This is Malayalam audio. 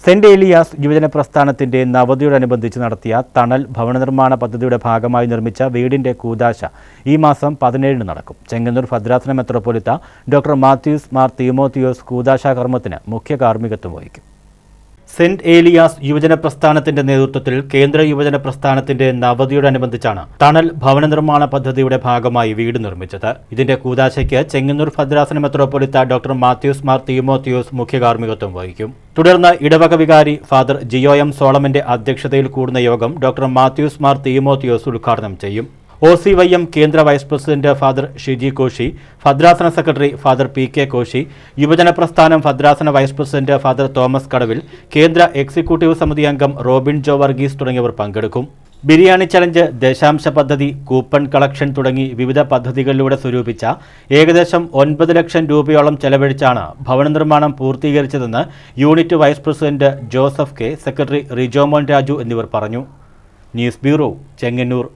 സെന്റ് ഏലിയാസ് യുവജന പ്രസ്ഥാനത്തിന്റെ നവതിയോടനുബന്ധിച്ച് നടത്തിയ തണൽ ഭവന നിർമ്മാണ പദ്ധതിയുടെ ഭാഗമായി നിർമ്മിച്ച വീടിന്റെ കൂദാശ ഈ മാസം 17 നടക്കും. ചെങ്ങന്നൂർ ഭദ്രാസന മെത്രോപൊലിത്ത ഡോക്ടർ മാത്യൂസ് മാർ തീമോത്തിയോസ് കൂദാശ കർമ്മത്തിന് മുഖ്യ കാർമ്മികത്വം വഹിക്കും. സെന്റ് ഏലിയാസ് യുവജന പ്രസ്ഥാനത്തിന്റെ നേതൃത്വത്തിൽ കേന്ദ്ര യുവജന പ്രസ്ഥാനത്തിന്റെ നവതിയോടനുബന്ധിച്ചാണ് തണൽ ഭവന നിർമ്മാണ പദ്ധതിയുടെ ഭാഗമായി വീട് നിർമ്മിച്ചത്. ഇതിന്റെ കൂദാശയ്ക്ക് ചെങ്ങന്നൂർ ഭദ്രാസന മെത്രോപൊലിത്ത ഡോക്ടർ മാത്യൂസ് മാർ തീമോത്തിയോസ് മുഖ്യ കാർമ്മികത്വം വഹിക്കും. തുടർന്ന് ഇടവക വികാരി ഫാദർ ജിയോ എം സോളമന്റെ അധ്യക്ഷതയിൽ കൂടുന്ന യോഗം ഡോക്ടർ മാത്യൂസ് മാർ തീമോത്തിയോസ് ഉദ്ഘാടനം ചെയ്യും. OCYM കേന്ദ്ര vice president father Shiji Koshy, ഭദ്രാസന സെക്രട്ടറി ഫാദർ PK കോശി, യുവജന പ്രസ്ഥാനം ഭദ്രാസന വൈസ് പ്രസിഡന്റ് ഫാദർ തോമസ് കടവിൽ, കേന്ദ്ര എക്സിക്യൂട്ടീവ് സമിതി അംഗം റോബിൻ ജോ വർഗീസ് തുടങ്ങിയവർ പങ്കെടുക്കും. ബിരിയാണി ചലഞ്ച്, ദശാംശ പദ്ധതി, കൂപ്പൺ കളക്ഷൻ തുടങ്ങി വിവിധ പദ്ധതികളിലൂടെ സ്വരൂപിച്ച ഏകദേശം 9 ലക്ഷം രൂപയോളം ചെലവഴിച്ചാണ് ഭവന നിർമ്മാണം പൂർത്തീകരിച്ചതെന്ന് unit vice president Joseph K, secretary Rijomon Raju എന്നിവർ പറഞ്ഞു. News bureau, Chengannur.